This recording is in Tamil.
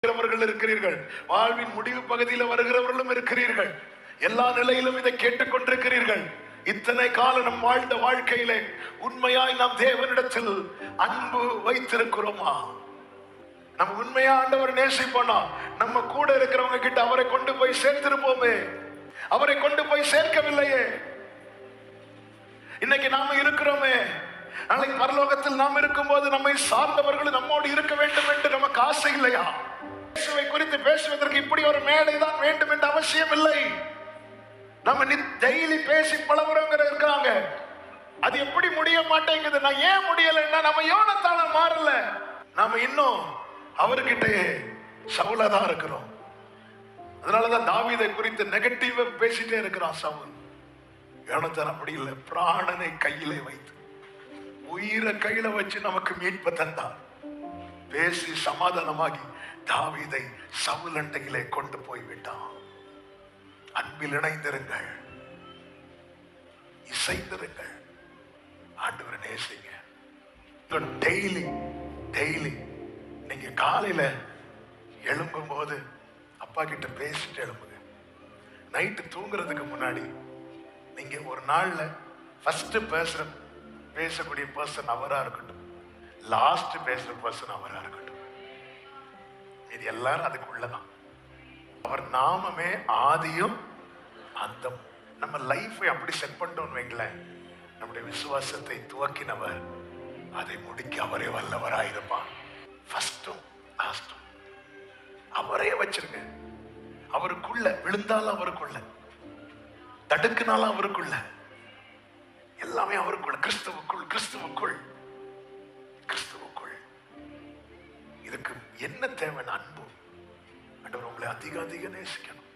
இருக்கிறீர்கள், வாழ்வின் முடிவு பகுதியில் வருகிறவர்களும் இருக்கிறீர்கள். எல்லா நிலையிலும் இதை கேட்டுக்கொண்டிருக்கிறீர்கள். இத்தனை காலம் நம் வாழ்ந்த வாழ்க்கையிலே உண்மையாய் நாம் தேவனிடத்தில் அன்பு வைத்திருக்கிறோமா? நம்ம உண்மையா ஆண்டவர் நேசிப்போனா நம்ம கூட இருக்கிறவங்க கிட்ட அவரை கொண்டு போய் சேர்த்திருப்போமே. அவரை கொண்டு போய் சேர்க்கவில்லையே. இன்னைக்கு நாம இருக்கிறோமே, நாளைக்கு பரலோகத்தில் நாம் இருக்கும் போது நம்மை சார்ந்தவர்கள் நம்மோடு இருக்க வேண்டும் என்று நமக்கு ஆசை இல்லையா? இயேசுவை குறித்து பேசுவதற்கு இப்படி ஒரு மேடை தான் வேண்டும் என்ற அவசியம் இல்லை. நம்ம டெய்லி பேசி பழகுறவங்க இருக்கிறாங்க. அது எப்படி முடிய மாட்டேங்குது? நான் ஏன் முடியலன்னா நம்ம யோனத்தான மாறல. நாம இன்னும் அவர்கிட்டயே சவுலதான் இருக்கிறோம். அதனாலதான் தாவீதை குறித்து நெகட்டிவா பேசிட்டே இருக்கிறான் சவுல். யோனத்தான் அப்படி இல்லை. பிராணனை கையிலே வைத்து உயிரை கையில வச்சு நமக்கு மீட்பு தந்தார். பேசி சமாதானமாகி தாவீதை சவுல் அண்டையிலே கொண்டு போய் விட்டான். அன்பில் இணைந்திருங்கள், இசைந்திருங்கள், ஆண்டவரை நேசிங்க. டெய்லி டெய்லி நீங்க காலையில எழும்பும் போது அப்பா கிட்ட பேசிட்டு எழும்புங்க. நைட்டு தூங்குறதுக்கு முன்னாடி நீங்க ஒரு நாள்ல ஃபர்ஸ்ட் பேசக்கூடிய பர்சன் அவரா இருக்கட்டும், லாஸ்ட் பேசுற பர்சன் அவரா இருக்கட்டும். இது எல்லாரும் அதுக்குள்ளதான். அவர் நாமமே ஆதியும் அந்தம். நம்ம லைஃபை அப்படி செட் பண்ணிட்டோம்னு வைங்களேன், நம்முடைய விசுவாசத்தை துவக்கினவர் அதை முடிக்க அவரே வல்லவராயிருப்பான். ஃபர்ஸ்டும் லாஸ்டும் அவரே வச்சிருங்க. அவருக்குள்ள விழுந்தாலும் அவருக்குள்ள, தடுக்கினாலும் அவருக்குள்ள, எல்லாமே அவருக்குள்ள. கிறிஸ்துவுக்குள் கிறிஸ்துவுக்குள் கிறிஸ்துவுக்குள். இதுக்கு என்ன தேவை? அன்பு. ஆண்டவர் உங்களை அதிக அதிக நேசிக்கணும்.